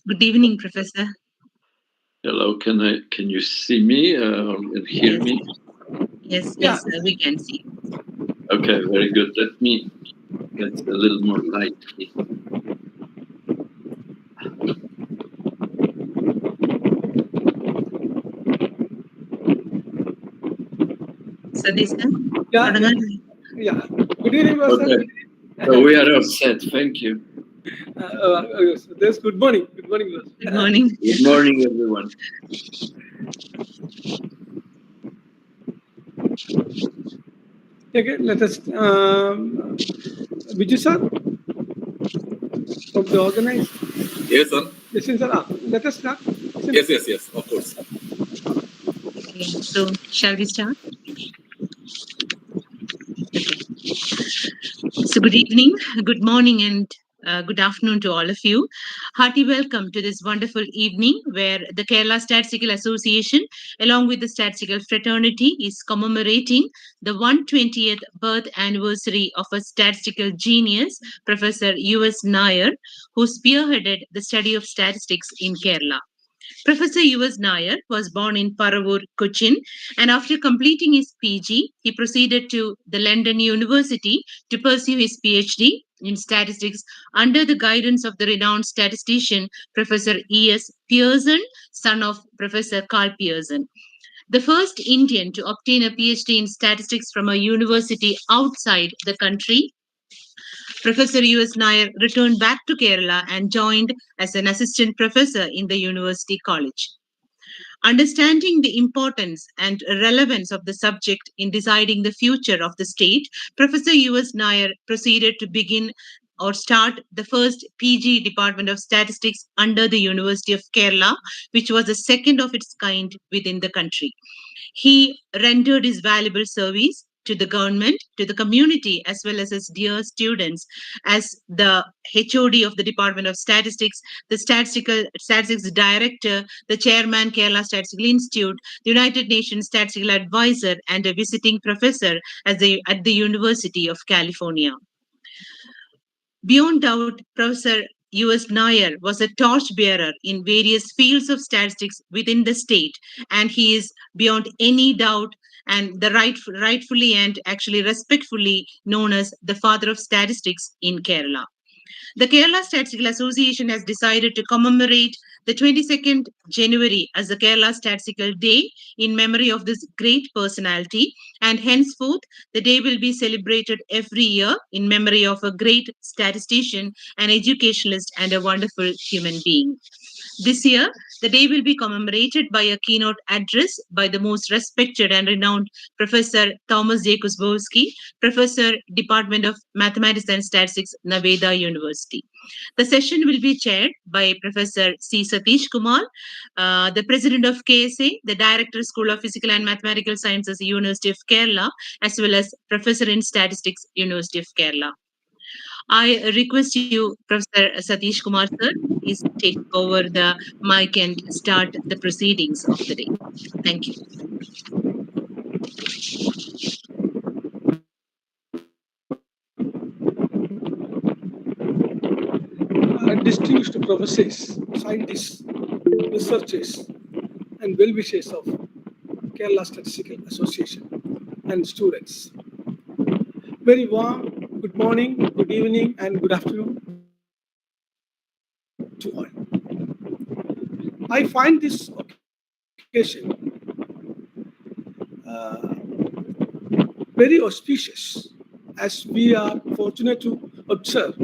Good evening, Professor. Hello, can you see me and hear me? Yes, Yeah. we can see. Okay, very good. Let me get a little more light here. Sadiq sir, Yeah. Good evening, Professor. Okay, so we are all set. Thank you. Yes, good morning. Good morning, Professor. Good morning. Good morning, everyone. Okay, let us. Viju sir, from the organized. Yes, sir. Yes, sir. Let us start. Yes, of course. Okay, so shall we start? Okay. So good evening, good morning, and good afternoon to all of you. Hearty welcome to this wonderful evening where the Kerala Statistical Association, along with the Statistical Fraternity, is commemorating the 120th birth anniversary of a statistical genius, Professor U.S. Nair, who spearheaded the study of statistics in Kerala. Professor U.S. Nair was born in Paravur, Cochin, and after completing his PG, he proceeded to the London University to pursue his PhD in statistics under the guidance of the renowned statistician Professor E.S. Pearson, son of Professor Carl Pearson. The first Indian to obtain a PhD in statistics from a university outside the country, Professor U.S. Nair returned back to Kerala and joined as an assistant professor in the University College. Understanding the importance and relevance of the subject in deciding the future of the state, Professor U.S. Nair proceeded to begin or start the first PG Department of Statistics under the University of Kerala, which was the second of its kind within the country. He rendered his valuable service to the government, to the community, as well as his dear students as the HOD of the Department of Statistics, the Statistics Director, the Chairman, Kerala Statistical Institute, the United Nations Statistical Advisor, and a visiting professor at the University of California. Beyond doubt, Professor U.S. Nair was a torchbearer in various fields of statistics within the state, and he is beyond any doubt and rightfully and actually respectfully known as the father of statistics in Kerala. The Kerala Statistical Association has decided to commemorate the 22nd January as the Kerala Statistical Day in memory of this great personality, and henceforth the day will be celebrated every year in memory of a great statistician, an educationalist, and a wonderful human being. This year, the day will be commemorated by a keynote address by the most respected and renowned Professor Thomas J. Kusbowski, Professor, Department of Mathematics and Statistics, Naveda University. The session will be chaired by Professor C. Satish Kumar, the President of KSA, the Director, School of Physical and Mathematical Sciences, University of Kerala, as well as Professor in Statistics, University of Kerala. I request you, Professor Satish Kumar sir, is to take over the mic and start the proceedings of the day. Thank you. Distinguished professors, scientists, researchers, and well-wishers of Kerala Statistical Association and students. Very warm good morning, good evening, and good afternoon to all. I find this occasion very auspicious as we are fortunate to observe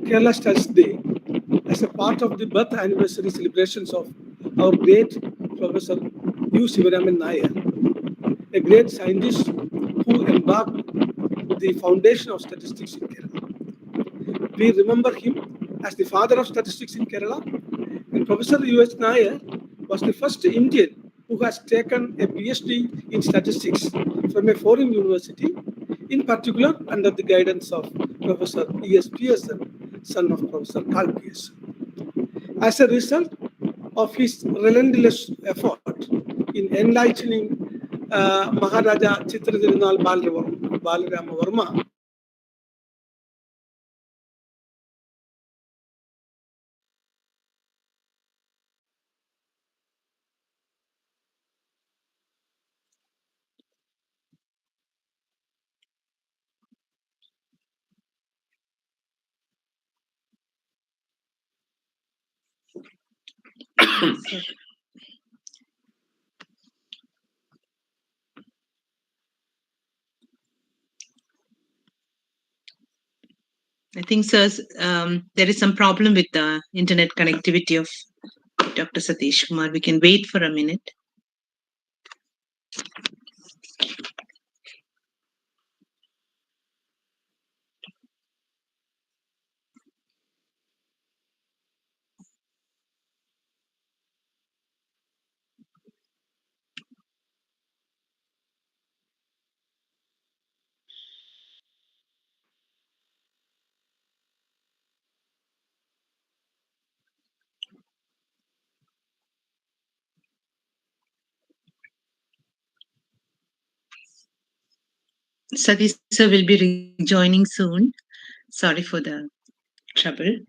Kerala Stats Day as a part of the birth anniversary celebrations of our great Professor U. Sivaraman Nair, a great scientist who embarked with the foundation of statistics in Kerala. We remember him as the father of statistics in Kerala, and Professor U.S. Nair was the first Indian who has taken a PhD in statistics from a foreign university, in particular under the guidance of Professor E.S. Pearson, son of Professor Carl Pearson. As a result of his relentless effort in enlightening Maharaja Chitradirunal Balarama Varma, I think, sirs, there is some problem with the internet connectivity of Dr. Satish Kumar. We can wait for a minute. Satish sir will be rejoining soon. Sorry for the trouble.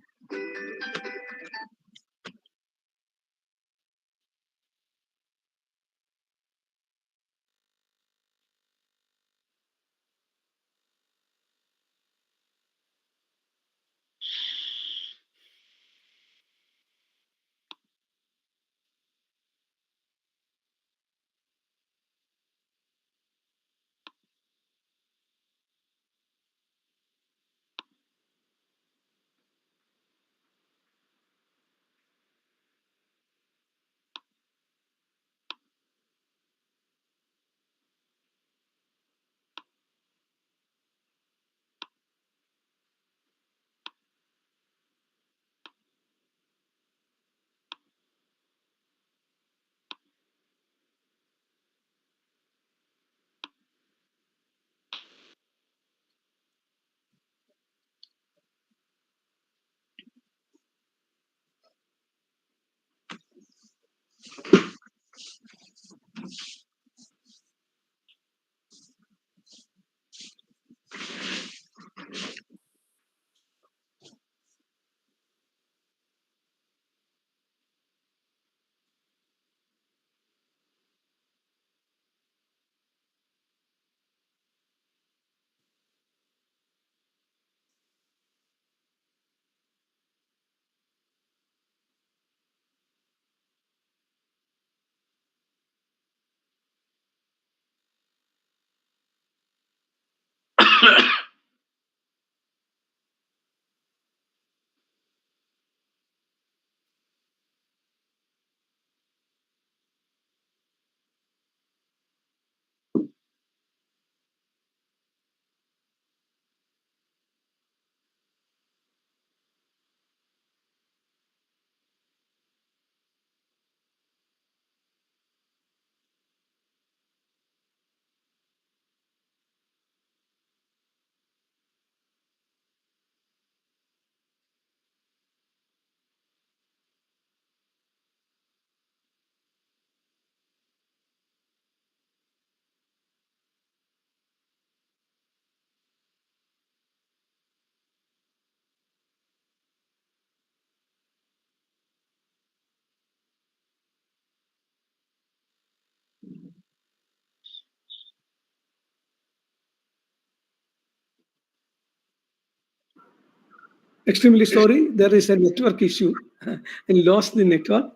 Extremely sorry, there is a network issue and lost the network.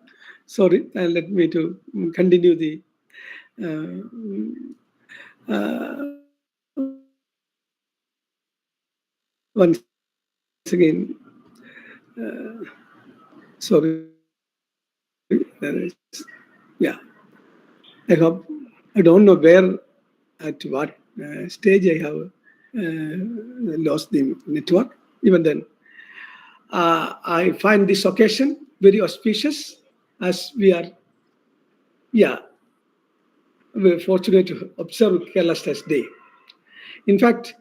Sorry, let me to continue the once again. Sorry, there is, yeah. I hope, I don't know where, at what stage I have lost the network. Even then, I find this occasion very auspicious as we are, yeah, we're fortunate to observe Kerala Stats Day. In fact,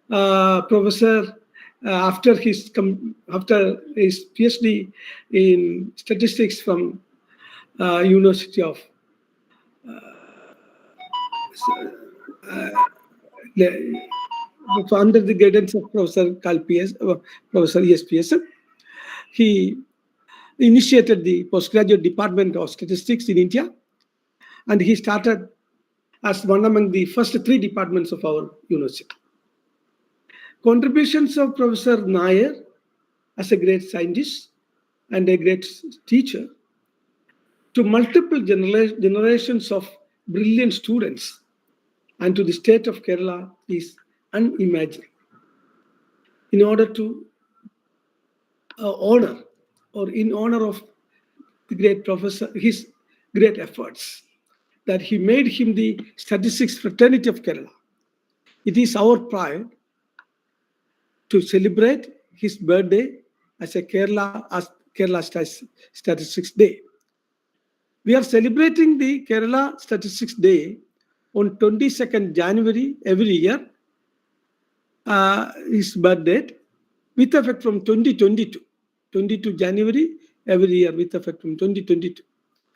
Professor, after his PhD in statistics from University of under the guidance of Professor Professor ESPS, he initiated the postgraduate department of statistics in India, and he started as one among the first three departments of our university. Contributions of Professor Nair as a great scientist and a great teacher, to multiple generations of brilliant students, and to the state of Kerala is unimaginable. In order to honor, or in honor of the great professor, his great efforts, that he made him the statistics fraternity of Kerala. It is our pride to celebrate his birthday as Kerala Statistics Day. We are celebrating the Kerala Statistics Day on 22nd January every year, his birth date, with effect from 2022. 22 January every year with effect from 2022.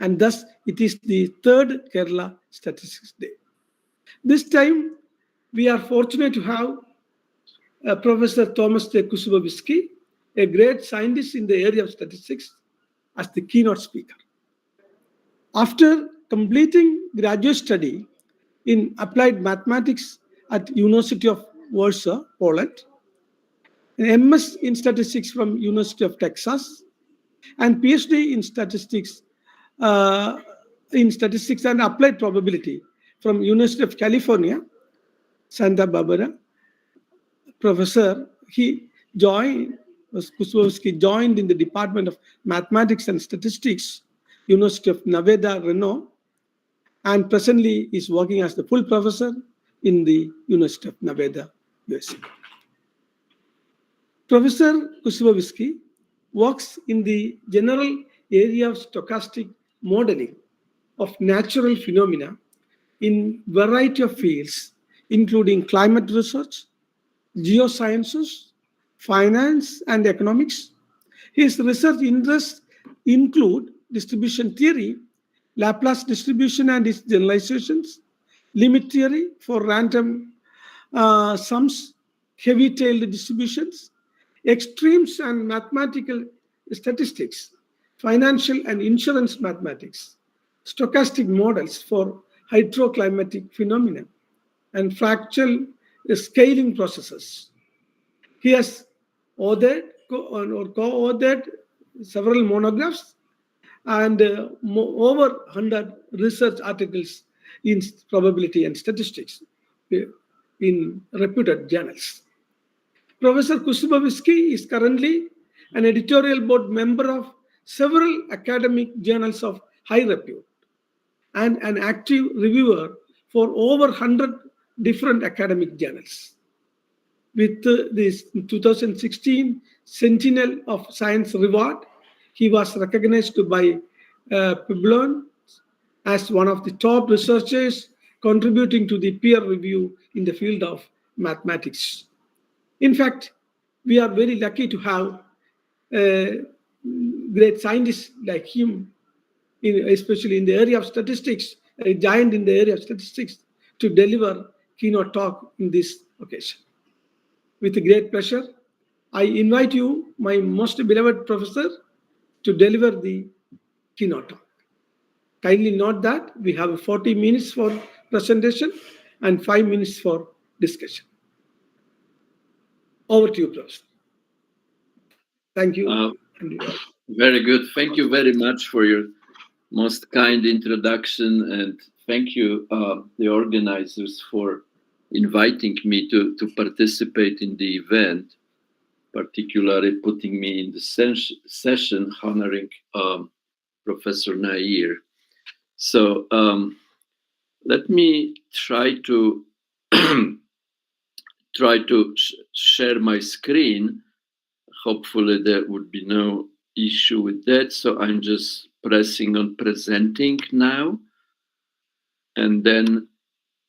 And thus it is the third Kerala Statistics Day. This time we are fortunate to have Professor Thomas J. Kusubowiski, a great scientist in the area of statistics, as the keynote speaker. After completing graduate study in applied mathematics at University of Warsaw, Poland, an MS in statistics from University of Texas, and PhD in statistics and applied probability from University of California, Santa Barbara. Professor, Kusubowiski joined in the Department of Mathematics and Statistics, University of Nevada, Reno, and presently is working as the full professor in the University of Nevada, USA. Professor Kusubowiski works in the general area of stochastic modeling of natural phenomena in variety of fields, including climate research, geosciences, finance, and economics. His research interests include distribution theory, Laplace distribution and its generalizations, limit theory for random sums, heavy-tailed distributions, extremes and mathematical statistics, financial and insurance mathematics, stochastic models for hydroclimatic phenomena, and fractal scaling processes. He has co-authored several monographs and over 100 research articles in probability and statistics in reputed journals. Professor Kusubowiski is currently an editorial board member of several academic journals of high repute and an active reviewer for over 100 different academic journals. With this 2016 Sentinel of Science Reward, he was recognized by Publon as one of the top researchers contributing to the peer review in the field of mathematics. In fact, we are very lucky to have great scientists like him, especially in the area of statistics, a giant in the area of statistics, to deliver keynote talk in this occasion. With great pleasure, I invite you, my most beloved professor, to deliver the keynote talk. Kindly note that we have 40 minutes for presentation and 5 minutes for discussion. Over to you, Professor. Thank you. Very good. Thank you very much for your most kind introduction, and thank you, the organizers, for inviting me to participate in the event, particularly putting me in the session honoring Professor Nair. So let me try to share my screen. Hopefully there would be no issue with that. So I'm just pressing on presenting now, and then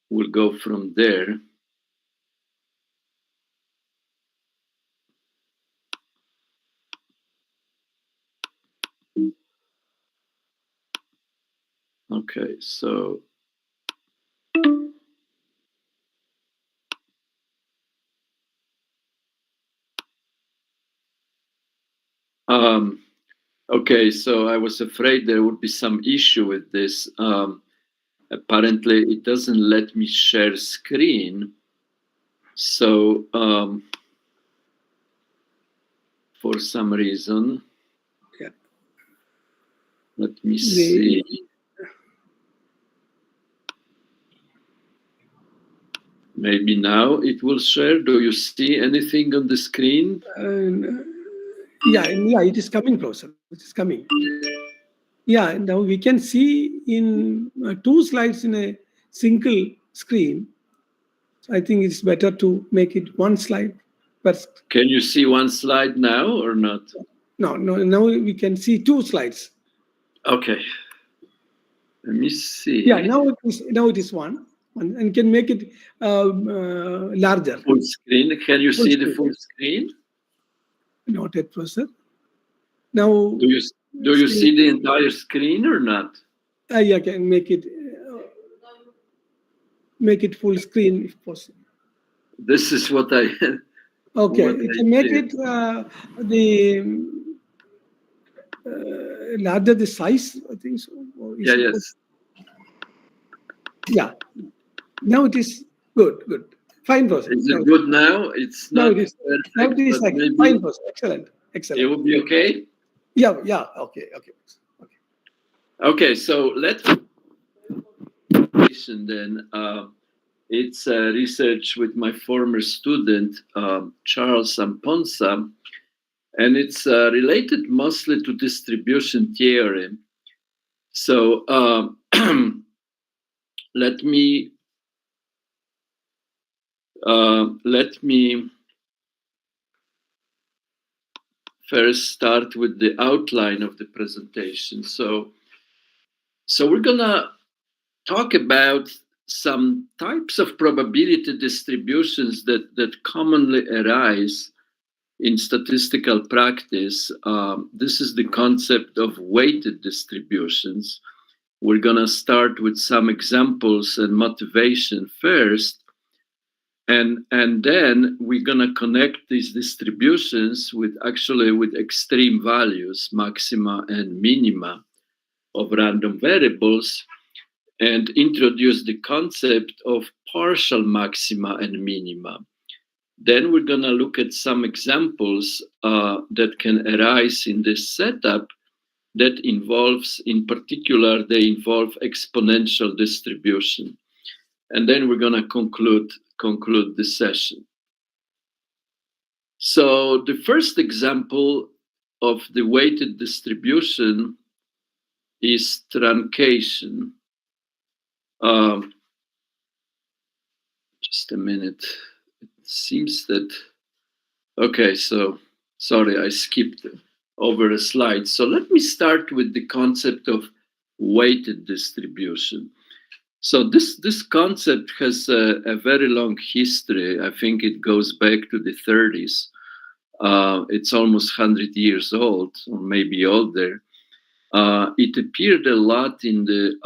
we'll go from there. Okay, so okay, so I was afraid there would be some issue with this. Apparently, it doesn't let me share screen. So for some reason, yeah. Let me see. Maybe now it will share. Do you see anything on the screen? Yeah, it is coming, Professor. It is coming. Yeah, now we can see in 2 slides in a single screen. So I think it's better to make it 1 slide first. Can you see 1 slide now or not? No, now we can see 2 slides. Okay. Let me see. Yeah, now it is one, and can make it larger. Full screen. Can you see the full screen? Not yet, Professor. Now, do you see the entire screen or not? Yeah, can make it full screen if possible. This is what I. Okay, it can make it larger the size. I think so. Yeah. Yes. Yeah. Now it is good. Fine, Professor. Is it good now? It's not. Now it is. Now it is like fine, Professor. Excellent. It will be okay. Yeah. Okay. Okay. So let's. Then it's research with my former student Charles Amponsa, and it's related mostly to distribution theory. So let me first start with the outline of the presentation. So we're gonna talk about some types of probability distributions that commonly arise in statistical practice. This is the concept of weighted distributions. We're gonna start with some examples and motivation first, and then we're gonna connect these distributions with extreme values, maxima and minima of random variables, and introduce the concept of partial maxima and minima. Then we're going to look at some examples that can arise in this setup that involves, in particular, they involve exponential distribution. And then we're going to conclude the session. So the first example of the weighted distribution is truncation. Just a minute. It seems that, okay, so sorry, I skipped over a slide. So let me start with the concept of weighted distribution. So this concept has a very long history. I think it goes back to the 30s. It's almost 100 years old, or maybe older. It appeared a lot in the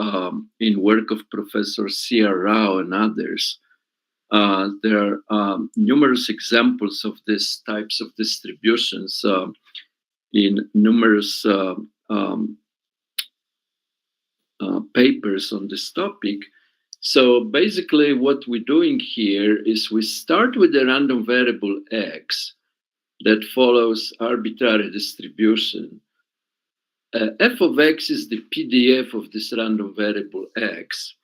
in work of Professor C.R. Rao and others. There are numerous examples of these types of distributions in numerous papers on this topic. So basically what we're doing here is we start with a random variable x that follows arbitrary distribution. F of x is the PDF of this random variable x.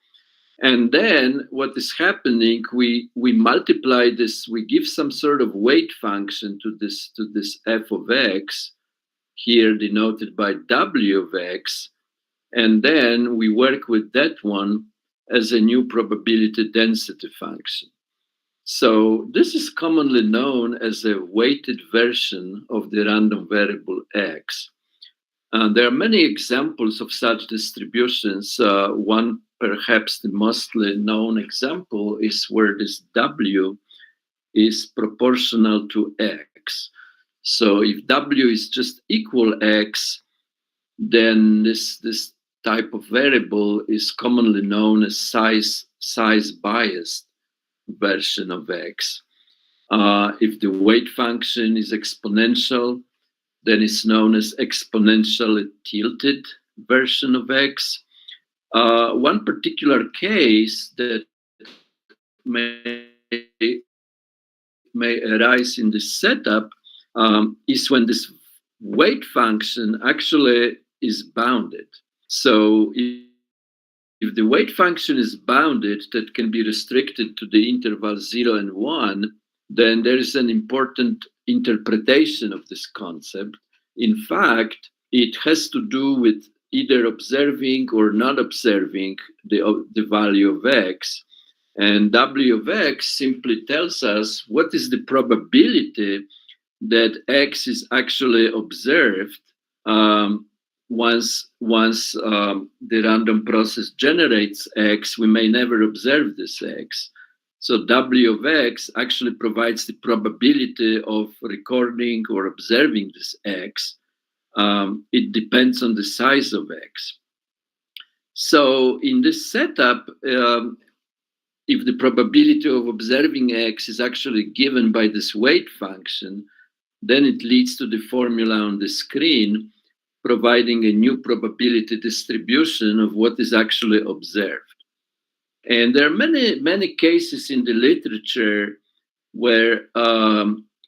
And then what is happening, we multiply this, we give some sort of weight function to this f of x, here denoted by w of x, and then we work with that one as a new probability density function. So this is commonly known as a weighted version of the random variable x. There are many examples of such distributions. One, perhaps the mostly known example, is where this w is proportional to x. So if w is just equal x, then this type of variable is commonly known as size biased version of x. If the weight function is exponential, then it's known as exponentially tilted version of x. One particular case that may arise in this setup is when this weight function actually is bounded. So if the weight function is bounded, that can be restricted to the interval 0 and 1, then there is an important interpretation of this concept. In fact, it has to do with either observing or not observing the value of x. And W of x simply tells us what is the probability that x is actually observed once the random process generates x. We may never observe this x. So W of x actually provides the probability of recording or observing this x. It depends on the size of x. So in this setup, if the probability of observing x is actually given by this weight function, then it leads to the formula on the screen, providing a new probability distribution of what is actually observed. And there are many cases in the literature where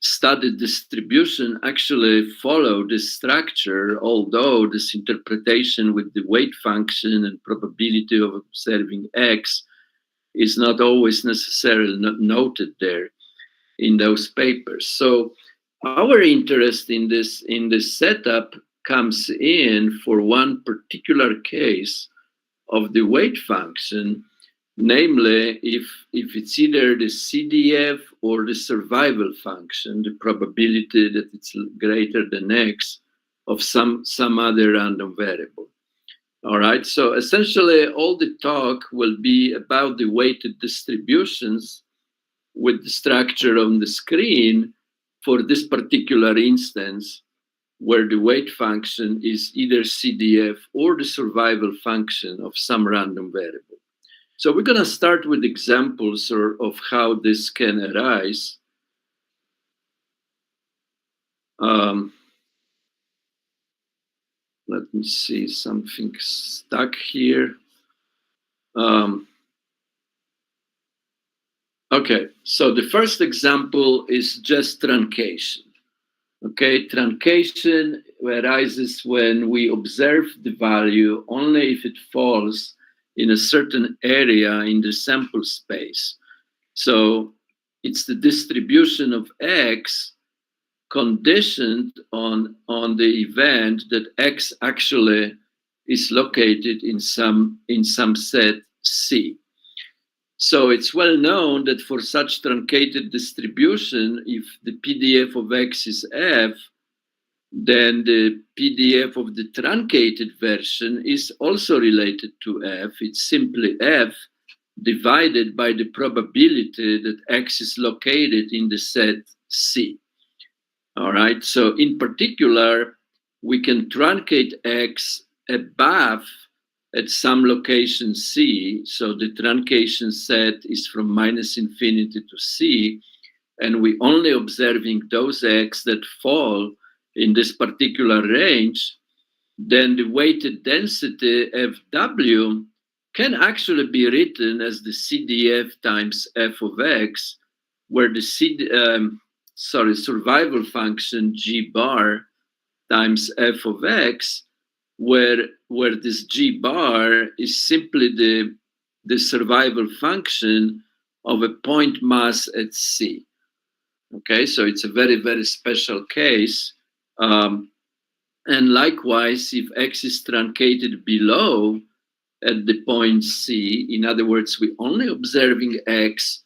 studied distribution actually follow this structure, although this interpretation with the weight function and probability of observing x is not always necessarily noted there in those papers. So our interest in this setup comes in for one particular case of the weight function, namely if it's either the CDF or the survival function, the probability that it's greater than x of some other random variable. All right, so essentially all the talk will be about the weighted distributions with the structure on the screen for this particular instance, where the weight function is either CDF or the survival function of some random variable. So we're going to start with examples of how this can arise. Let me see, something stuck here. Okay, so the first example is just truncation. Okay, truncation arises when we observe the value only if it falls in a certain area in the sample space. So it's the distribution of x conditioned on the event that x actually is located in some set C. So it's well known that for such truncated distribution, if the PDF of x is f, then the PDF of the truncated version is also related to f. It's simply f divided by the probability that x is located in the set C. All right, so in particular, we can truncate x above at some location C. So the truncation set is from -infinity to C, and we only observing those x that fall in this particular range. Then the weighted density Fw can actually be written as the CDF times f of x, where the survival function g bar times f of x, where this g bar is simply the survival function of a point mass at C. Okay, so it's a very, very special case. And likewise, if x is truncated below at the point C, in other words, we're only observing x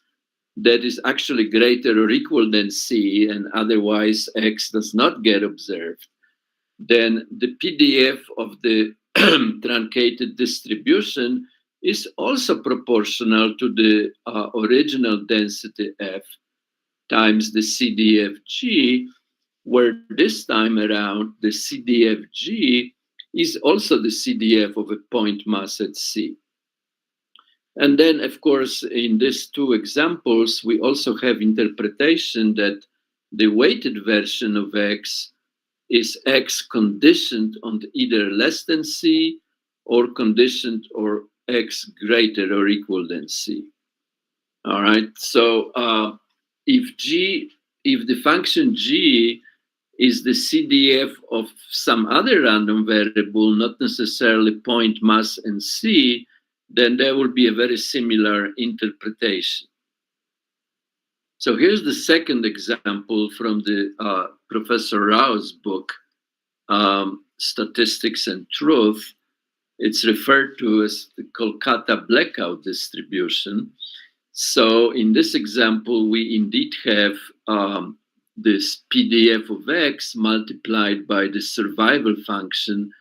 that is actually greater or equal than C, and otherwise x does not get observed, then the PDF of the truncated distribution is also proportional to the original density f times the CDFG, where this time around the CDFG is also the CDF of a point mass at C. And then, of course, in these two examples, we also have interpretation that the weighted version of x is x conditioned on either less than C or conditioned or x greater or equal than C. All right, so if the function g is the CDF of some other random variable, not necessarily point, mass, and c, then there will be a very similar interpretation. So here's the second example from the Professor Rao's book, Statistics and Truth. It's referred to as the Kolkata blackout distribution. So in this example, we indeed have this PDF of x multiplied by the survival function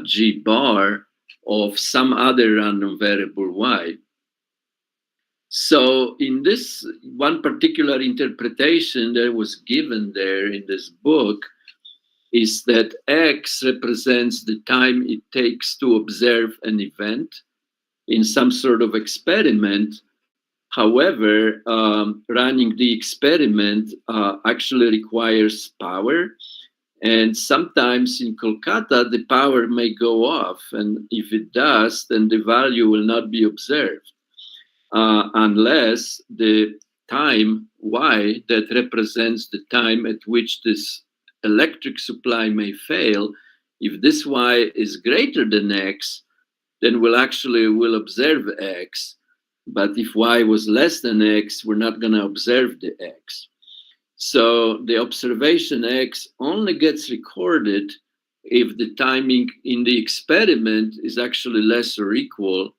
g bar of some other random variable y. So in this one particular interpretation that was given there in this book is that x represents the time it takes to observe an event in some sort of experiment. However, running the experiment actually requires power. And sometimes in Kolkata, the power may go off. And if it does, then the value will not be observed unless the time y that represents the time at which this electric supply may fail, if this y is greater than x, then we'll observe x. But if y was less than x, we're not going to observe the x. So the observation x only gets recorded if the timing in the experiment is actually less or equal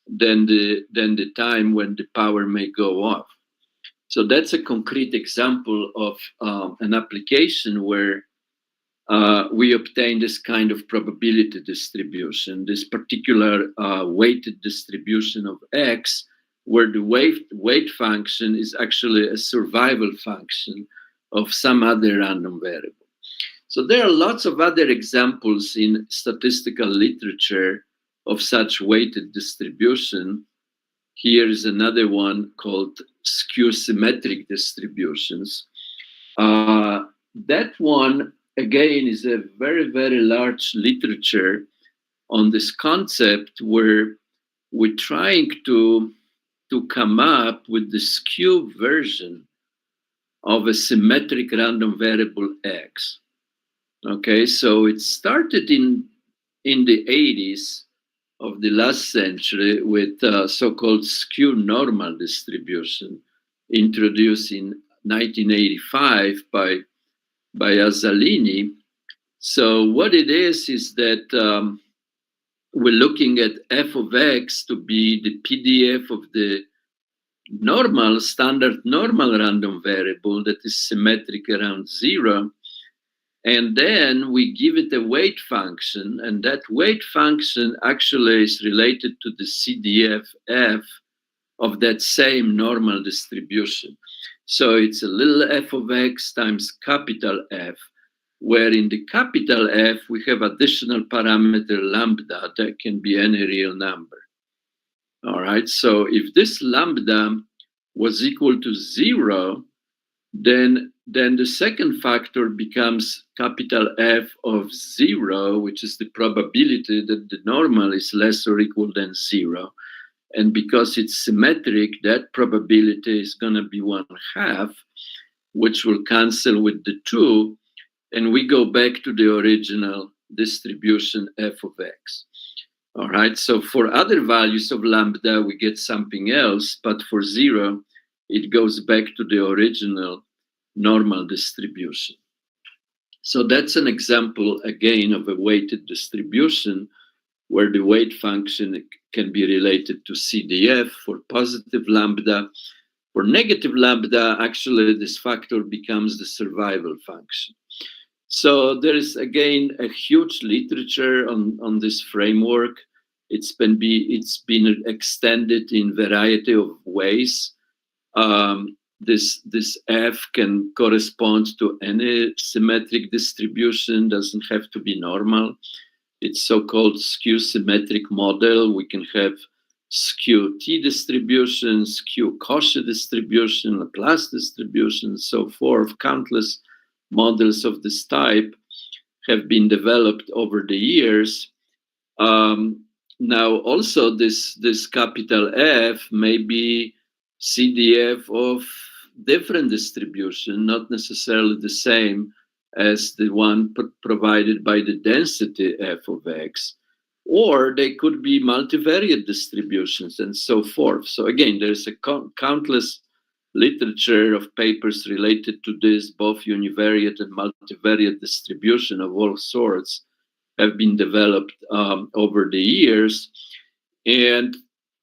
than the time when the power may go off. So that's a concrete example of an application where we obtain this kind of probability distribution, this particular weighted distribution of x, where the weight function is actually a survival function of some other random variable. So there are lots of other examples in statistical literature of such weighted distribution. Here is another one called skew symmetric distributions. That one, again, is a very, very large literature on this concept where we're trying to come up with the skew version of a symmetric random variable x. Okay, so it started in the 80s of the last century with so-called skew normal distribution introduced in 1985 by Azzalini. So what it is that we're looking at f of x to be the PDF of the standard normal random variable that is symmetric around 0. And then we give it a weight function, and that weight function actually is related to the CDF f of that same normal distribution. So it's a little f of x times capital F, where in the capital F we have additional parameter lambda that can be any real number. All right, so if this lambda was equal to 0, then the second factor becomes capital F of 0, which is the probability that the normal is less or equal than 0. And because it's symmetric, that probability is going to be 1/2, which will cancel with the 2. And we go back to the original distribution f of x. All right, so for other values of lambda, we get something else, but for 0, it goes back to the original normal distribution. So that's an example, again, of a weighted distribution where the weight function can be related to CDF for positive lambda. For negative lambda, actually, this factor becomes the survival function. So there is, again, a huge literature on this framework. It's been extended in a variety of ways. This F can correspond to any symmetric distribution, doesn't have to be normal. It's so-called skew symmetric model. We can have skew T distribution, skew Cauchy distribution, Laplace distribution, so forth. Countless models of this type have been developed over the years. Now, also this capital F may be CDF of different distribution, not necessarily the same as the one provided by the density f of x, or they could be multivariate distributions and so forth. So again, there's a countless literature of papers related to this, both univariate and multivariate distribution of all sorts have been developed over the years. And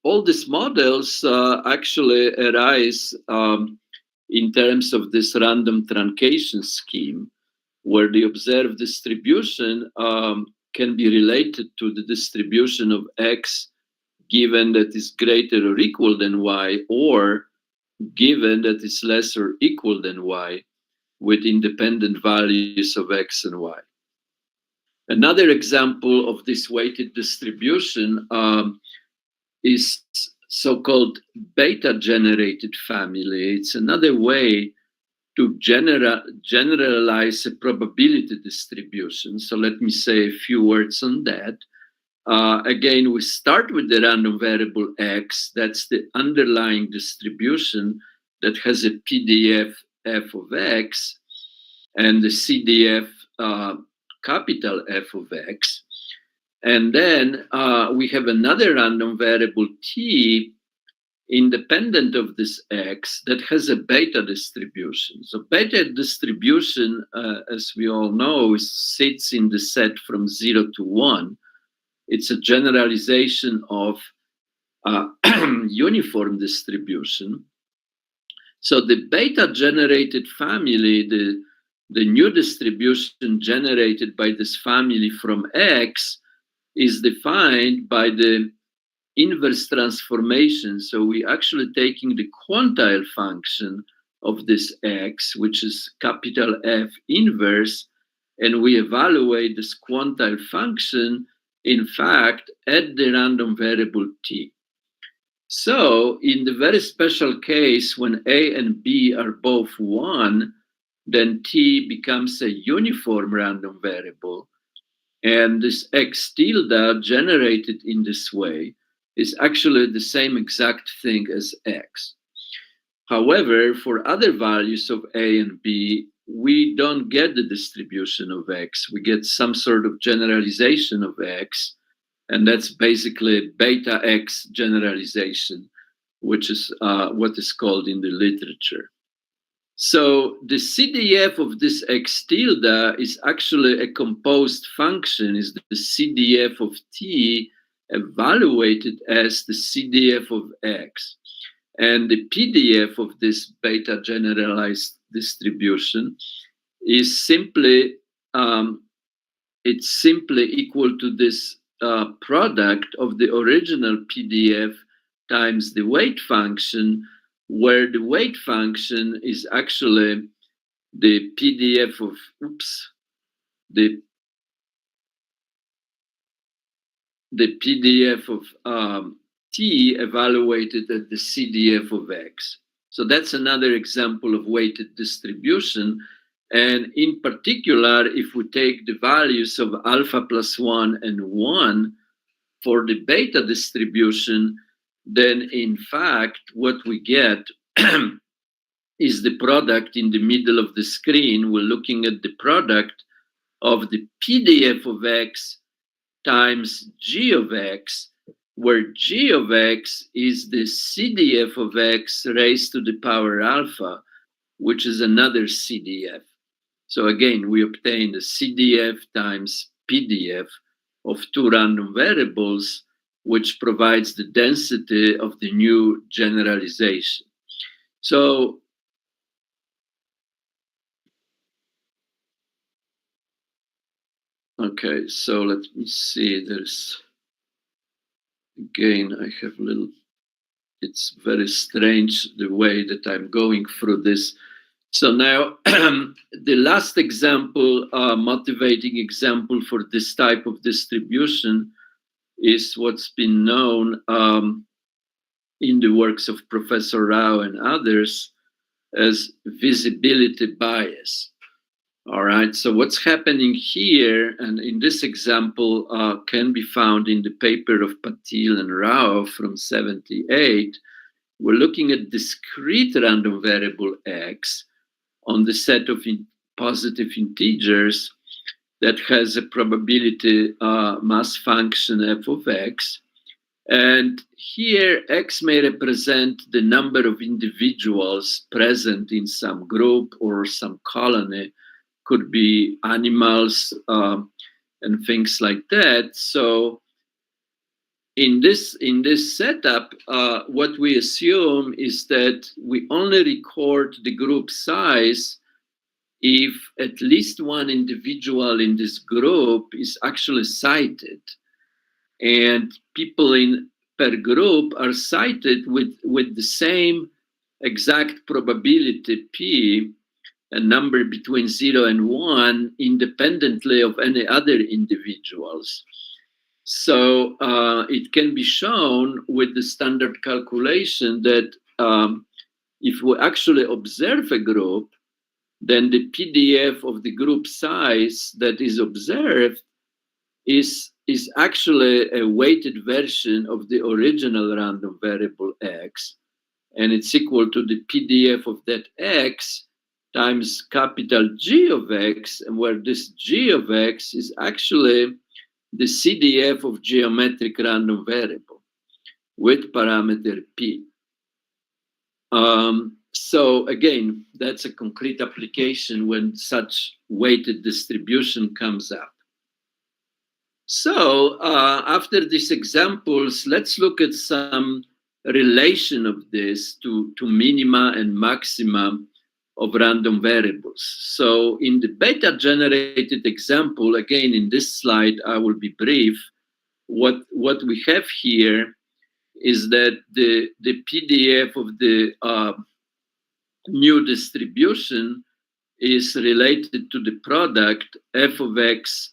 all these models actually arise in terms of this random truncation scheme, where the observed distribution can be related to the distribution of x given that is greater or equal than y, or given that is less or equal than y, with independent values of x and y. Another example of this weighted distribution is so-called beta-generated family. It's another way to generalize a probability distribution. So let me say a few words on that. Again, we start with the random variable x. That's the underlying distribution that has a PDF f of x and the CDF capital F of x. And then we have another random variable t independent of this x that has a beta distribution. So beta distribution, as we all know, sits in the set from 0 to 1. It's a generalization of uniform distribution. So the beta generated family, the new distribution generated by this family from x, is defined by the inverse transformation. So we actually taking the quantile function of this x, which is capital F inverse, and we evaluate this quantile function, in fact, at the random variable t. So in the very special case when a and b are both 1, then t becomes a uniform random variable. And this x tilde generated in this way is actually the same exact thing as x. However, for other values of a and b, we don't get the distribution of x. We get some sort of generalization of x, and that's basically beta x generalization, which is what is called in the literature. So the CDF of this x tilde is actually a composed function, is the CDF of t evaluated as the CDF of x. And the PDF of this beta generalized distribution is simply, it's simply equal to this product of the original PDF times the weight function, where the weight function is actually the PDF of, the PDF of t evaluated at the CDF of x. So that's another example of weighted distribution. And in particular, if we take the values of alpha plus 1 and 1 for the beta distribution, then in fact, what we get is the product in the middle of the screen. We're looking at the product of the PDF of x times g of x, where g of x is the CDF of x raised to the power alpha, which is another CDF. So again, we obtain the CDF times PDF of two random variables, which provides the density of the new generalization. So okay, so let me see, there's, again, I have a little, it's very strange the way that I'm going through this. So now the last example, motivating example for this type of distribution is what's been known in the works of Professor Rao and others as visibility bias. All right, so what's happening here, and in this example can be found in the paper of Patil and Rao from 78, we're looking at discrete random variable x on the set of positive integers that has a probability mass function f of x. And here, x may represent the number of individuals present in some group or some colony, could be animals and things like that. So in this setup, what we assume is that we only record the group size if at least one individual in this group is actually cited. And people per group are cited with the same exact probability p, a number between 0 and 1, independently of any other individuals. So it can be shown with the standard calculation that if we actually observe a group, then the PDF of the group size that is observed is actually a weighted version of the original random variable x, and it's equal to the PDF of that x times capital G of x, and where this G of x is actually the CDF of geometric random variable with parameter p. So again, that's a concrete application when such weighted distribution comes up. So after these examples, let's look at some relation of this to minima and maxima of random variables. So in the beta generated example, again, in this slide, I will be brief. What we have here is that the PDF of the new distribution is related to the product f of x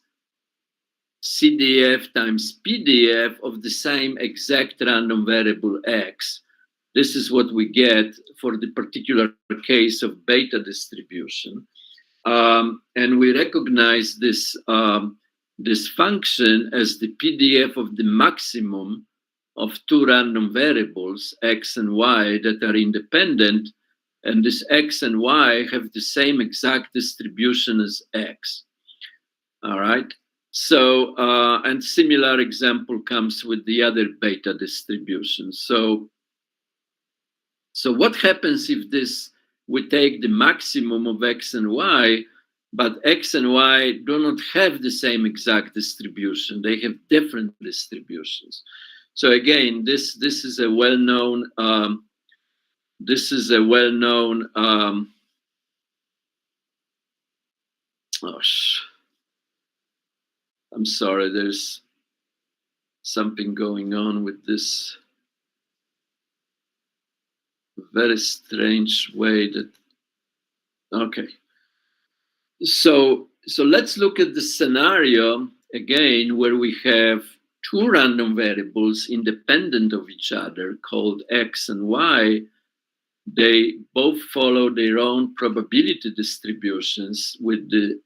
CDF times PDF of the same exact random variable x. This is what we get for the particular case of beta distribution. And we recognize this, this function as the PDF of the maximum of two random variables, x and y, that are independent, and this x and y have the same exact distribution as x. All right. So, and similar example comes with the other beta distribution. So what happens if we take the maximum of x and y, but x and y do not have the same exact distribution? They have different distributions. So again, this is a well-known I'm sorry, there's something going on with this very strange way that, okay. So let's look at the scenario again where we have two random variables independent of each other called x and y. They both follow their own probability distributions with the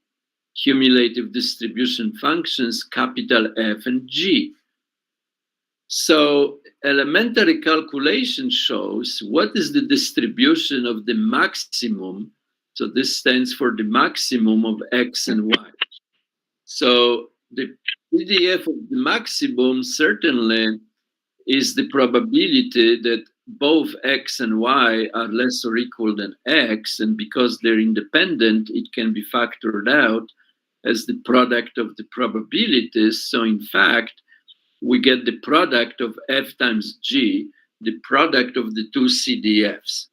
cumulative distribution functions capital F and G. So elementary calculation shows what is the distribution of the maximum. So this stands for the maximum of x and y. So the PDF of the maximum certainly is the probability that both x and y are less or equal than x, and because they're independent, it can be factored out as the product of the probabilities. So in fact, we get the product of f times g, the product of the two CDFs.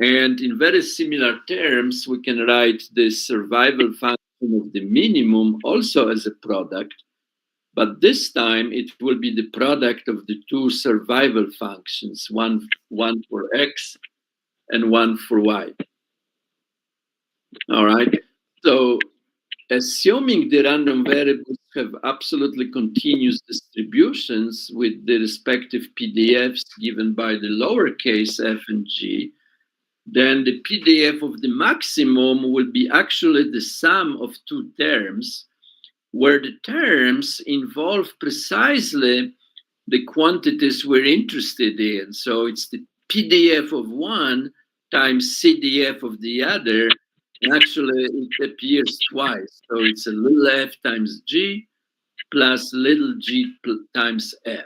And in very similar terms, we can write the survival function of the minimum also as a product, but this time it will be the product of the two survival functions, one for x and one for y. All right, so assuming the random variables have absolutely continuous distributions with the respective PDFs given by the lowercase f and g, then the PDF of the maximum will be actually the sum of two terms, where the terms involve precisely the quantities we're interested in. So it's the PDF of one times CDF of the other, Actually, it appears twice. So it's a little f times g plus little g times f.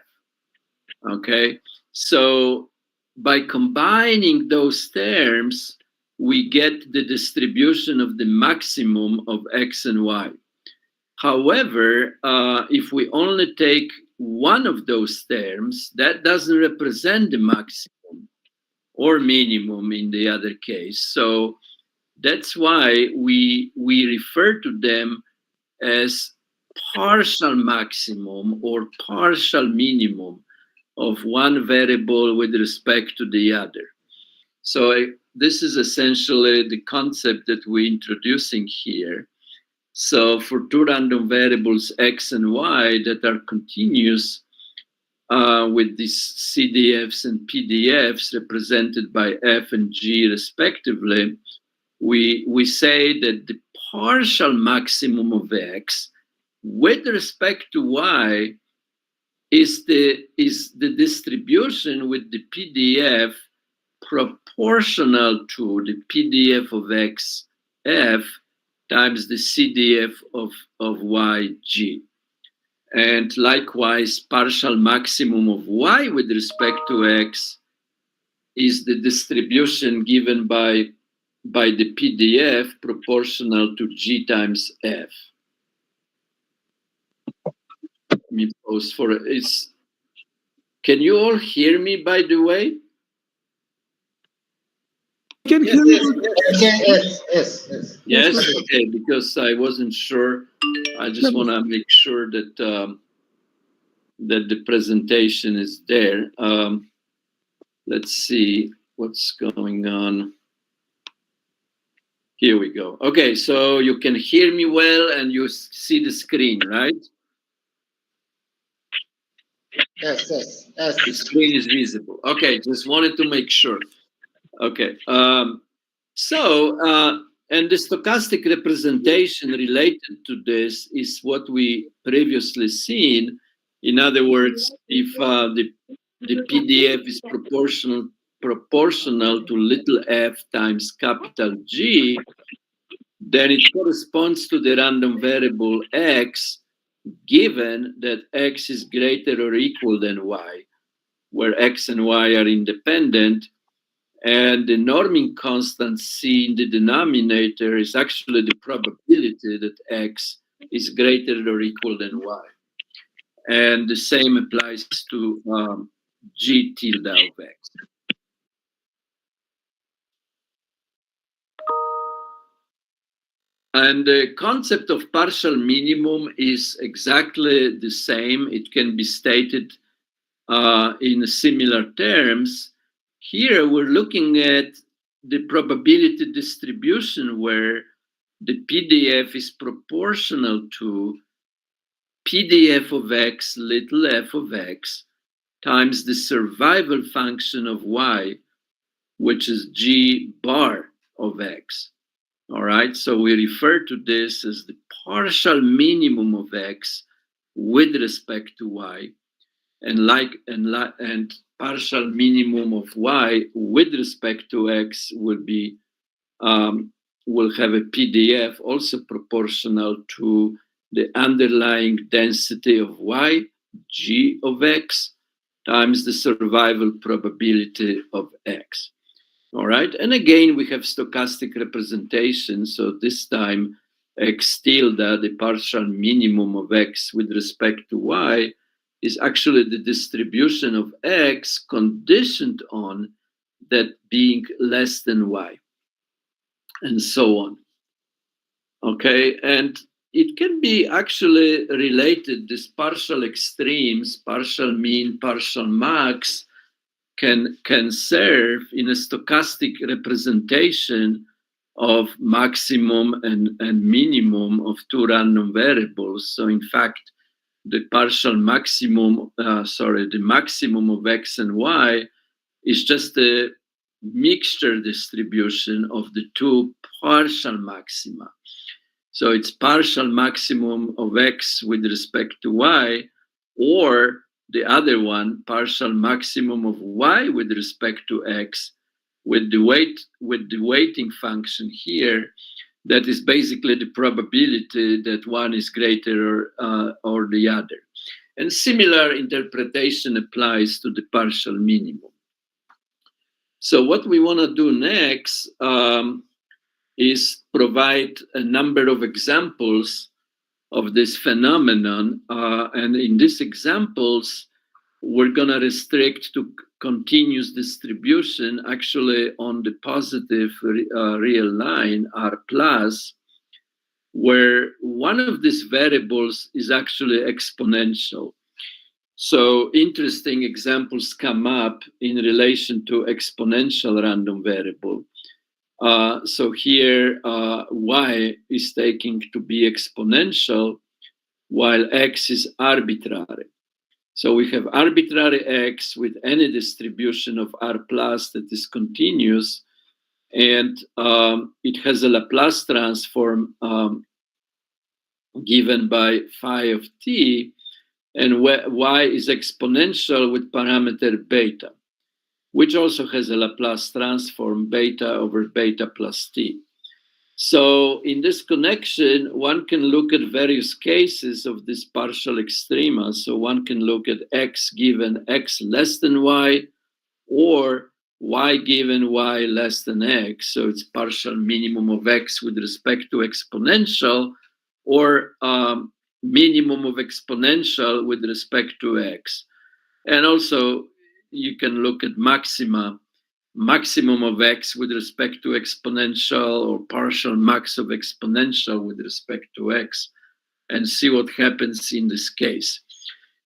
Okay, so by combining those terms, we get the distribution of the maximum of x and y. However, if we only take one of those terms, that doesn't represent the maximum or minimum in the other case. So that's why we refer to them as partial maximum or partial minimum of one variable with respect to the other. So this is essentially the concept that we're introducing here. So for two random variables x and y that are continuous with these CDFs and PDFs represented by f and g respectively, we say that the partial maximum of x with respect to y is the distribution with the PDF proportional to the PDF of x f times the CDF of y g. And likewise, partial maximum of y with respect to x is the distribution given by the PDF proportional to g times f. Let me pause for it. Can you all hear me, by the way? Can Yes, hear yes, you. yes. Yes, okay, because I wasn't sure. I just want to make sure that that the presentation is there. Let's see what's going on. Here we go. Okay, so you can hear me well and you see the screen, right? Yes. The screen is visible. Okay, just wanted to make sure. Okay, and the stochastic representation related to this is what we previously seen. In other words, if the PDF is proportional to little f times capital G, then it corresponds to the random variable x, given that x is greater or equal than y, where x and y are independent, and the norming constant c in the denominator is actually the probability that x is greater or equal than y. And the same applies to g tilde of x. And the concept of partial minimum is exactly the same. It can be stated in similar terms. Here we're looking at the probability distribution where the PDF is proportional to PDF of x, little f of x, times the survival function of y, which is g bar of x. All right, so we refer to this as the partial minimum of x with respect to y, and partial minimum of y with respect to x will be will have a PDF also proportional to the underlying density of y, g of x, times the survival probability of x. All right, and again, we have stochastic representation. So this time, x tilde, the partial minimum of x with respect to y, is actually the distribution of x conditioned on that being less than y, and so on. Okay, and it can be actually related, these partial extremes, partial mean, partial max, can serve in a stochastic representation of maximum and minimum of two random variables. So in fact, the partial maximum, the maximum of x and y is just a mixture distribution of the two partial maxima. So it's partial maximum of x with respect to y, or the other one, partial maximum of y with respect to x, with the weighting function here That is basically the probability that one is greater or the other. And similar interpretation applies to the partial minimum. So what we want to do next is provide a number of examples of this phenomenon. And in these examples, we're going to restrict to continuous distribution actually on the positive real line, R plus, where one of these variables is actually exponential. So interesting examples come up in relation to exponential random variable. So here, y is taken to be exponential, while x is arbitrary. So we have arbitrary x with any distribution of r plus that is continuous, and it has a Laplace transform given by phi of t, and y is exponential with parameter beta, which also has a Laplace transform beta over beta plus t. So in this connection, one can look at various cases of this partial extrema. So one can look at x given x less than y, or y given y less than x. So it's partial minimum of x with respect to exponential, or minimum of exponential with respect to x. And also you can look at maximum of x with respect to exponential, or partial max of exponential with respect to x, and see what happens in this case.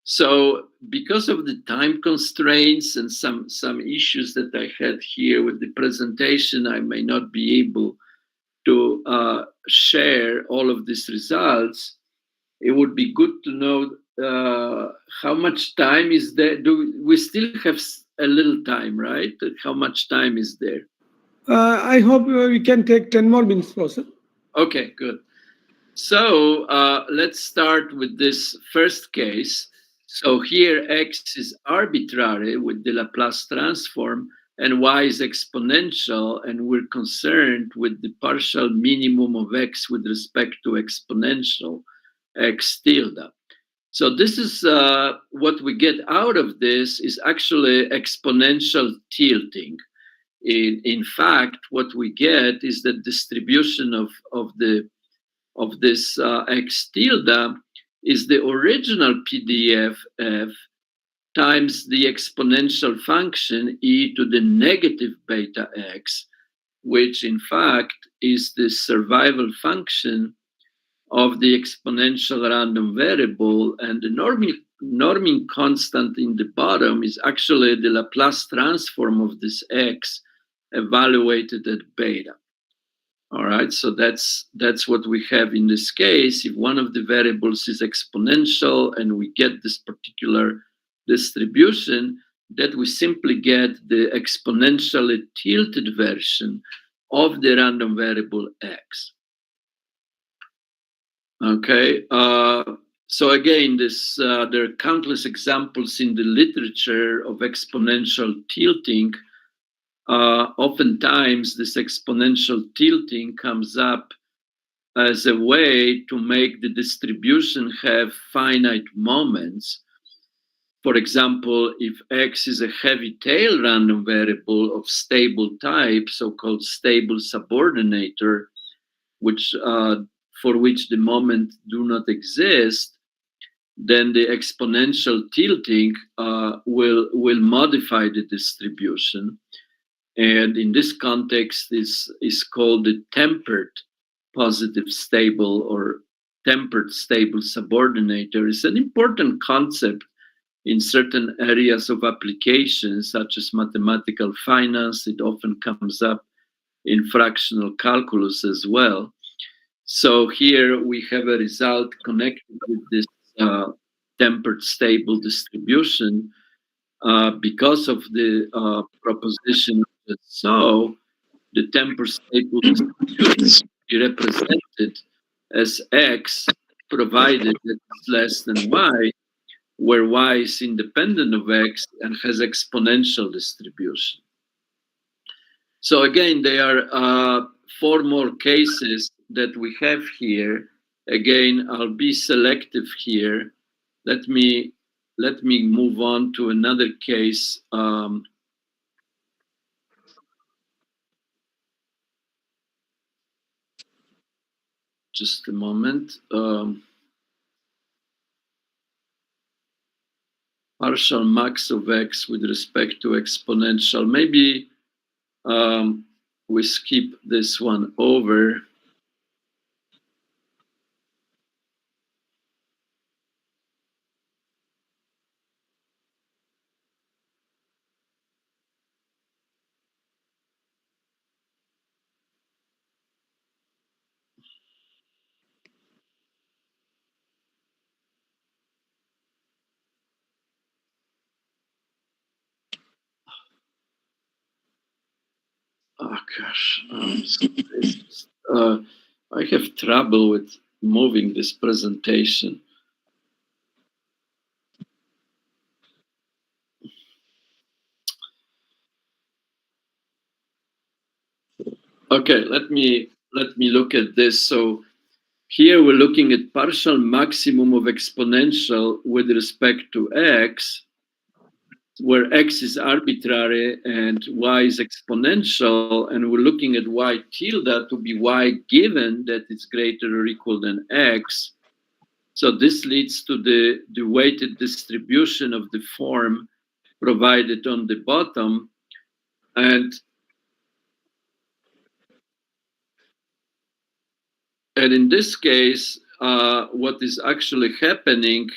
So because of the time constraints and some issues that I had here with the presentation, I may not be able to share all of these results. It would be good to know how much time is there. Do we still have a little time, right? How much time is there? I hope we can take 10 more minutes, Professor. Okay, good. So let's start with this first case. So here x is arbitrary with the Laplace transform, and y is exponential, and we're concerned with the partial minimum of x with respect to exponential x tilde. So this is what we get out of this is actually exponential tilting. In fact, what we get is the distribution of this x tilde is the original PDF f times the exponential function e to the negative beta x, which in fact is the survival function of the exponential random variable, and the norming constant in the bottom is actually the Laplace transform of this x evaluated at beta. All right, so that's what we have in this case. If one of the variables is exponential and we get this particular distribution, that we simply get the exponentially tilted version of the random variable x. Okay, so again, there are countless examples in the literature of exponential tilting. Oftentimes, this exponential tilting comes up as a way to make the distribution have finite moments. For example, if x is a heavy tail random variable of stable type, so-called stable subordinator, which for which the moment do not exist, then the exponential tilting will modify the distribution. And in this context, this is called the tempered positive stable or tempered stable subordinator. It's an important concept in certain areas of application, such as mathematical finance. It often comes up in fractional calculus as well. So here we have a result connected with this tempered stable distribution because of the proposition that so the tempered stable distribution be represented as x provided that it's less than y, where y is independent of x and has exponential distribution. So again, there are 4 more cases that we have here, again, I'll be selective here. Let me move on to another case. Just a moment. Partial max of x with respect to exponential. Maybe we skip this one over. Oh gosh, I have trouble with moving this presentation. Okay, let me look at this. So here we're looking at partial maximum of exponential with respect to x, where x is arbitrary and y is exponential, and we're looking at y tilde to be y given that it's greater or equal than x. So this leads to the weighted distribution of the form provided on the bottom. And in this case, what is actually happening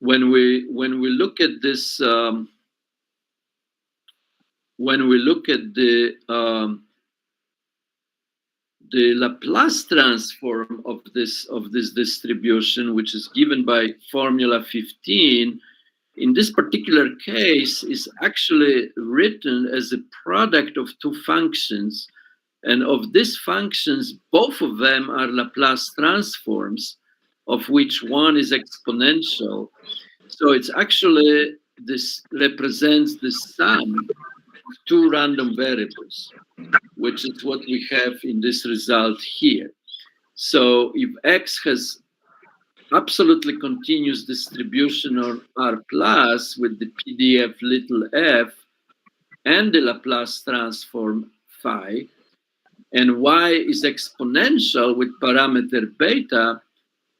when we look at this, when we look at the Laplace transform of this distribution, which is given by formula 15, in this particular case is actually written as a product of two functions. And of these functions, both of them are Laplace transforms, of which one is exponential. So it's actually, this represents the sum of two random variables, which is what we have in this result here. So if x has absolutely continuous distribution on R plus with the PDF little f and the Laplace transform phi, and y is exponential with parameter beta,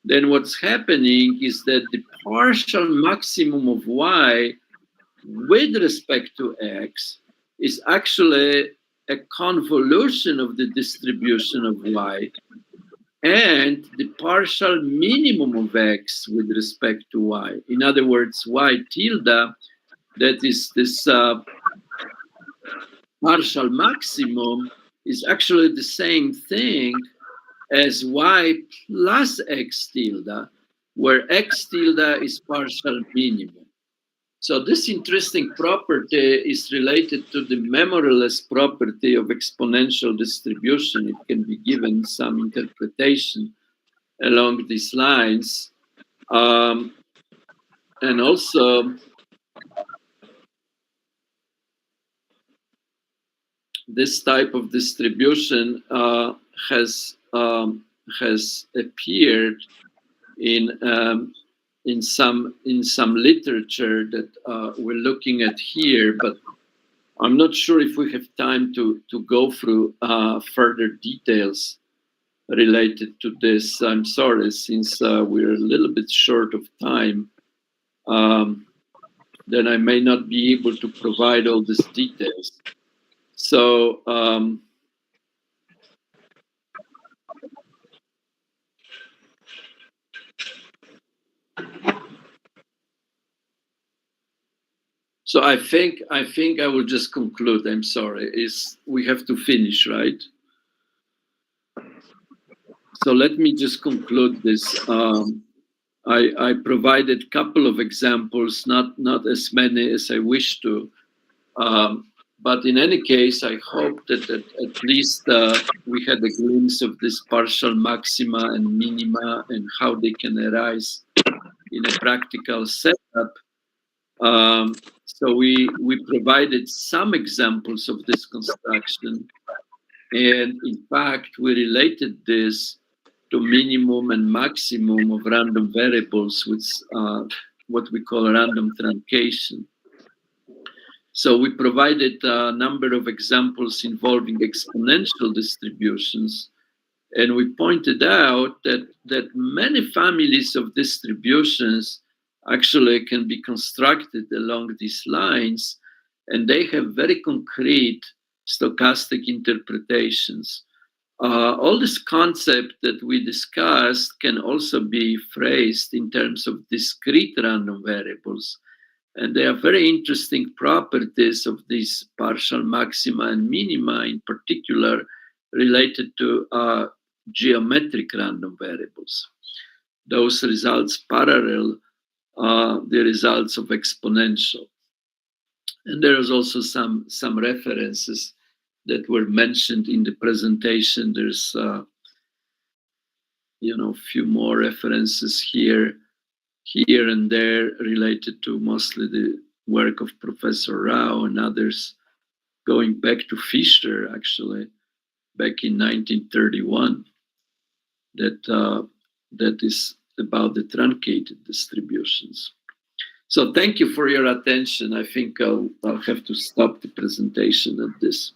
then what's happening is that the partial maximum of y with respect to x is actually a convolution of the distribution of y, and the partial minimum of x with respect to y. In other words, y tilde, that is this partial maximum, is actually the same thing as y plus x tilde, where x tilde is partial minimum. So this interesting property is related to the memoryless property of exponential distribution. It can be given some interpretation along these lines. And also, this type of distribution has appeared in some literature that we're looking at here, but I'm not sure if we have time to go through further details related to this. I'm sorry, since we're a little bit short of time, then I may not be able to provide all these details. So so I think I will just conclude. I'm sorry. We have to finish, right? So let me just conclude this. I provided a couple of examples, not as many as I wish to, but in any case, I hope that at least we had a glimpse of this partial maxima and minima and how they can arise in a practical setup. So we provided some examples of this construction, And in fact, we related this to minimum and maximum of random variables with what we call random truncation. So we provided a number of examples involving exponential distributions, and we pointed out that many families of distributions actually can be constructed along these lines, and they have very concrete stochastic interpretations. All this concept that we discussed can also be phrased in terms of discrete random variables. And there are very interesting properties of these partial maxima and minima, in particular, related to geometric random variables. Those results parallel the results of exponential. And there is also some references that were mentioned in the presentation. There's few more references here and there related to mostly the work of Professor Rao and others, going back to Fisher, actually, back in 1931, that is about the truncated distributions. So thank you for your attention. I think I'll have to stop the presentation at this.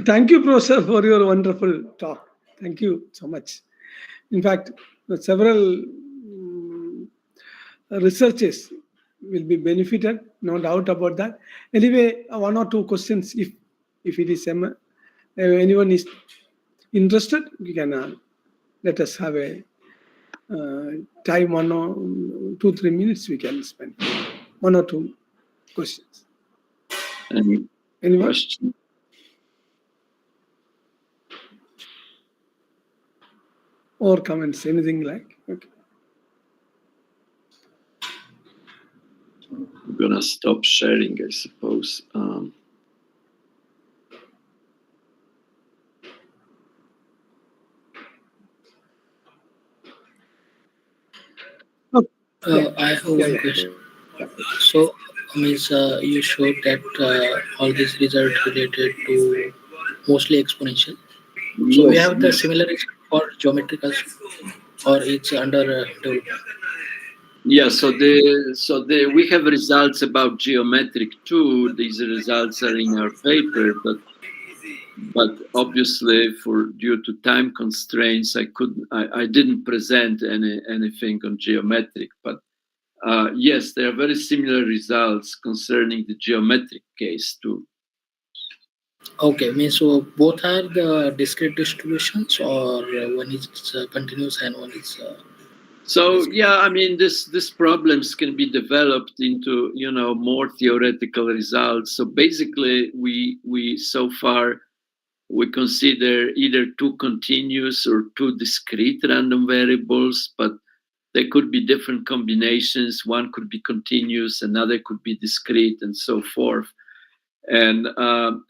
Thank you, Professor, for your wonderful talk. Thank you so much. In fact, several researchers will be benefited, no doubt about that. Anyway, one or two questions, if it is anyone is interested, you can let us have a time, 1 or 2-3 minutes we can spend. 1 or 2 questions. Any question? Or comments, anything like? Okay. I'm gonna stop sharing, I suppose. I have one question. So, means you showed that all these results related to mostly exponential. So we Yes. have the similar result for geometric also, or it's under development. Yeah, so we have results about geometric too. These results are in our paper, but obviously due to time constraints, I didn't present anything on geometric. But yes, there are very similar results concerning the geometric case too. Okay, means so both are the discrete distributions, or one is continuous and one is. So yeah, I mean, these problems can be developed into more theoretical results. So basically, we so far we consider either two continuous or two discrete random variables, but there could be different combinations. One could be continuous, another could be discrete, and so forth. And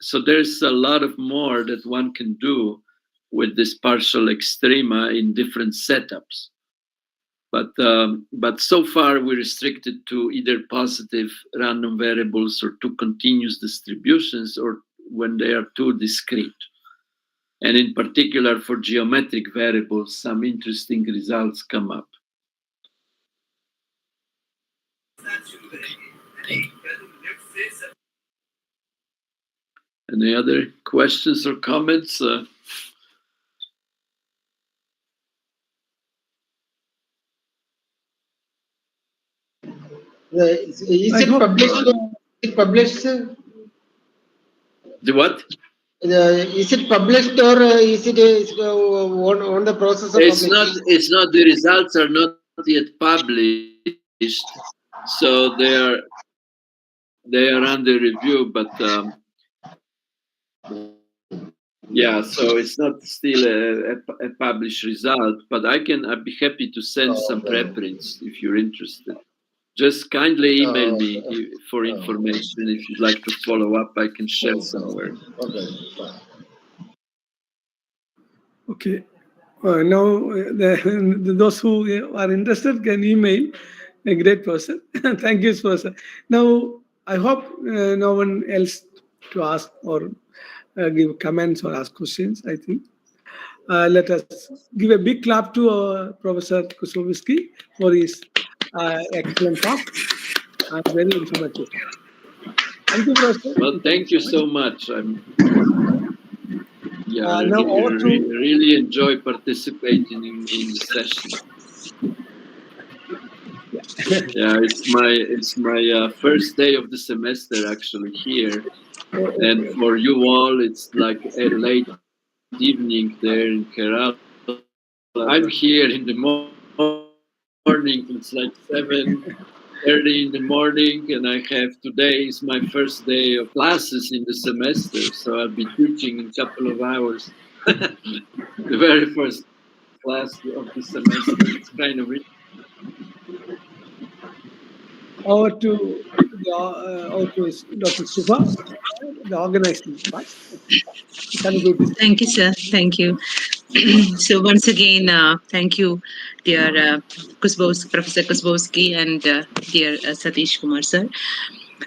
so there's a lot of more that one can do with this partial extrema in different setups. But so far we're restricted to either positive random variables or two continuous distributions, or when they are two discrete. And in particular for geometric variables, some interesting results come up. Thank you. Any other questions or comments? Is it published? Is it published? The what? Is it published, or is it on the process of It's publishing? It's not. The results are not yet published, so they are under review. But yeah, so it's not still a published result. But I'd be happy to send some preprints if you're interested. Just kindly email me for information. If you'd like to follow up, I can share somewhere. Okay. Now, those who are interested can email a great person. Thank you, person. Now, I hope no one else to ask or give comments or ask questions, I think. Let us give a big clap to Professor Kuslovsky for his excellent talk and very informative. Thank you, Professor. Well, thank you so much. I Now over to really enjoy participating in the session. Yeah, it's my first day of the semester actually here, and for you all, it's like a late evening there in Kerala. I'm here in the morning. It's like 7:30 in the morning, and I have today is my first day of classes in the semester, so I'll be teaching in a couple of hours. The very first class of the semester. It's kind of over to Dr. Shiva, the organizing part. Conclude this. Thank you, sir. Thank you. So once again, thank you, dear Professor Kusbowski and dear Satish Kumar, sir.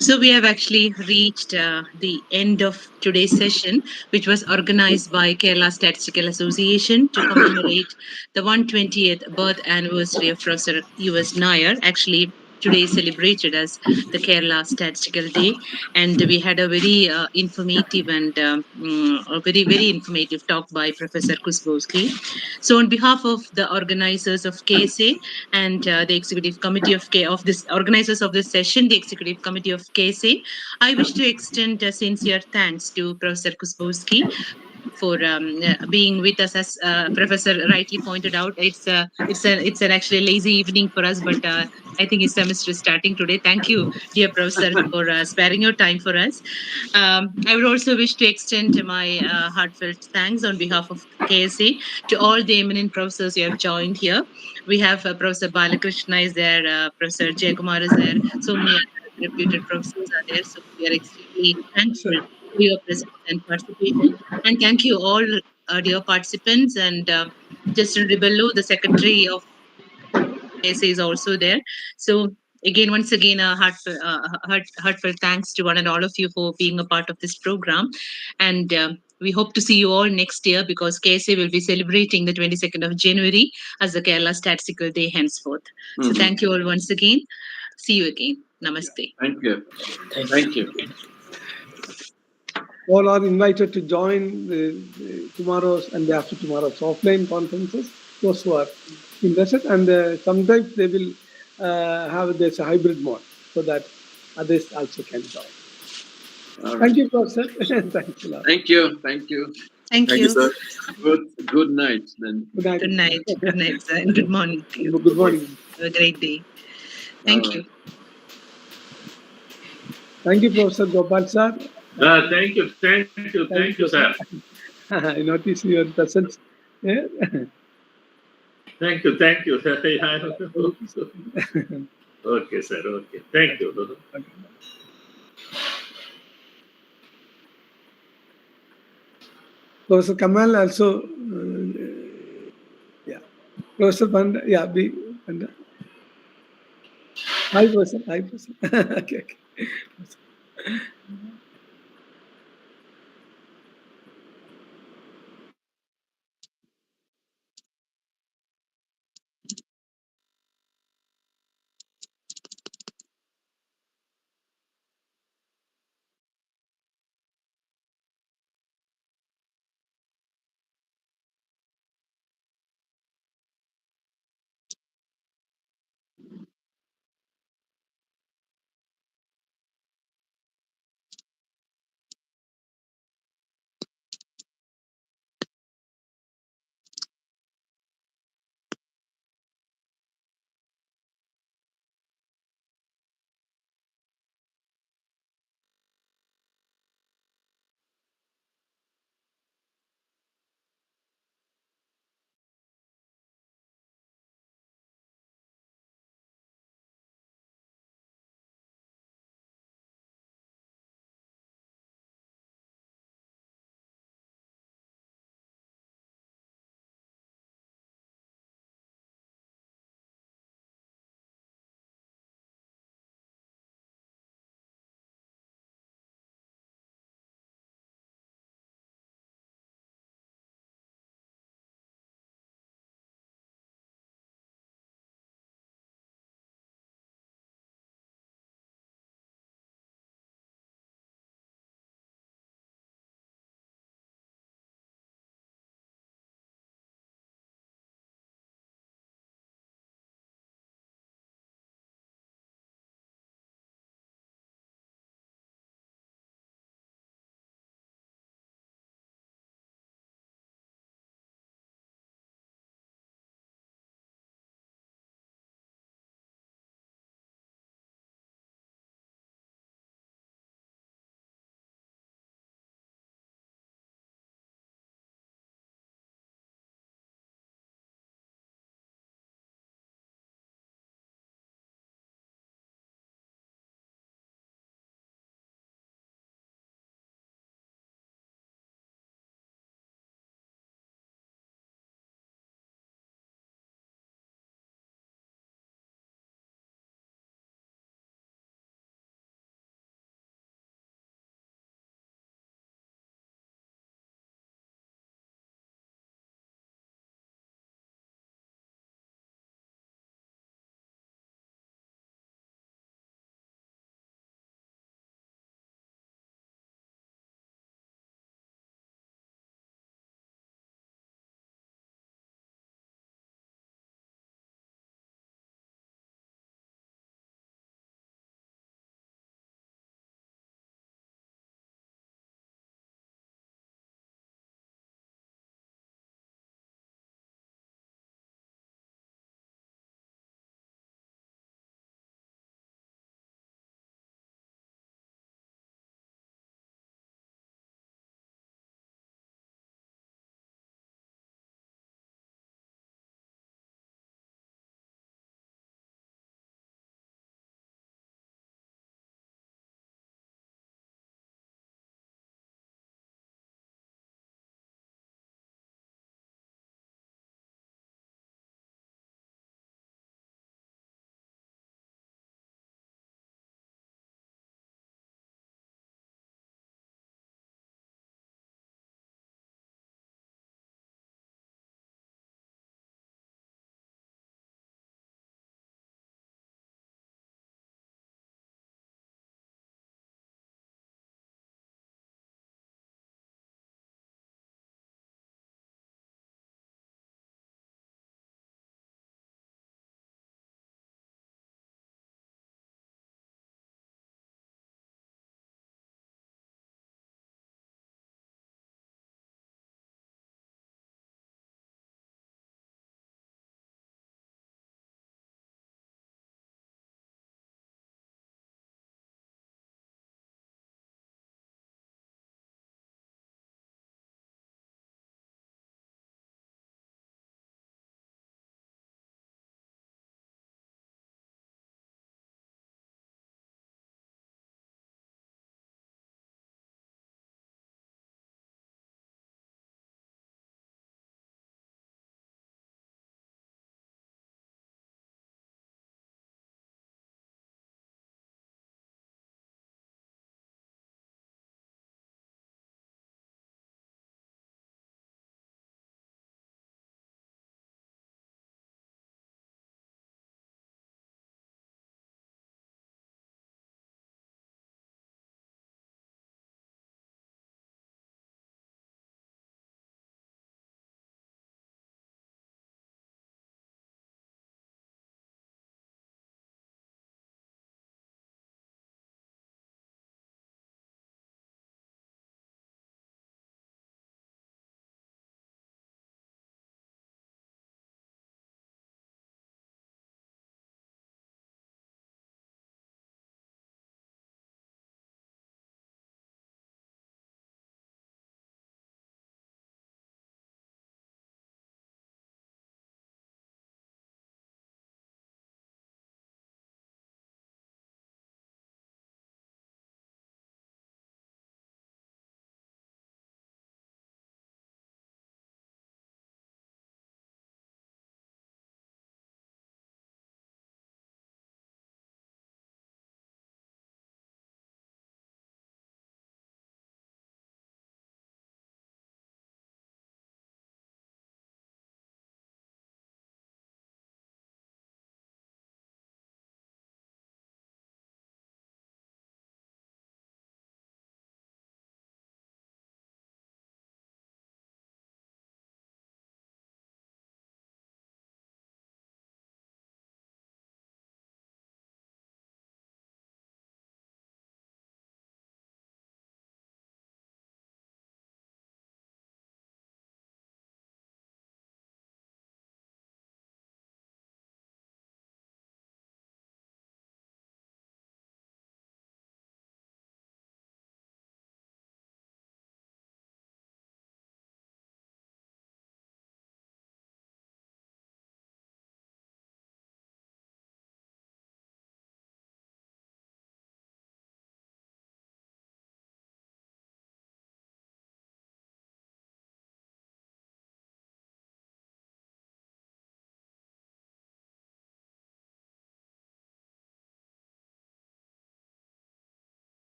So we have actually reached the end of today's session, which was organized by Kerala Statistical Association to commemorate the 120th birth anniversary of Professor U.S. Nair. Actually, today is celebrated as the Kerala Statistical Day, and we had a very informative and a very informative talk by Professor Kusbowski. So, on behalf of the organizers of KSA and the executive committee of this organizers of this session, the executive committee of KSA, I wish to extend sincere thanks to Professor Kusbowski for being with us. As Professor rightly pointed out, it's an actually lazy evening for us, but I think his semester is starting today. Thank you, dear Professor, for sparing your time for us. I would also wish to extend my heartfelt thanks on behalf of KSA to all the eminent professors who have joined here. We have Professor Balakrishna is there, Professor Jayakumar is there, so many other reputed professors are there. So we are extremely thankful for your presence and participation. And thank you all, dear participants. And Justin Ribello, the secretary of KSA, is also there. So again, once again, a heartfelt thanks to one and all of you for being a part of this program. And we hope to see you all next year because KSA will be celebrating the 22nd of January as the Kerala Statistical Day henceforth. So thank you all once again. See you again. Namaste. Thank you. Thank you. All are invited to join the tomorrow's and the after tomorrow's offline conferences. Those who are interested, and sometimes they will have this hybrid mode so that others also can join. All right. Thank you, Professor. Thanks a lot. Thank you. Thank you. Thank Thank you. you, sir. Good night then. Good night. Good night. Good night, sir. And good morning to you. Good morning. Have a great day. Thank All you. right. Thank you, Professor Gopal sir. Thank you, sir. I notice your presence. Yeah. Thank you. Okay, sir. Okay. Thank you. Professor Kamal also, yeah. Professor Banda, yeah, Banda. Hi, Professor. Okay.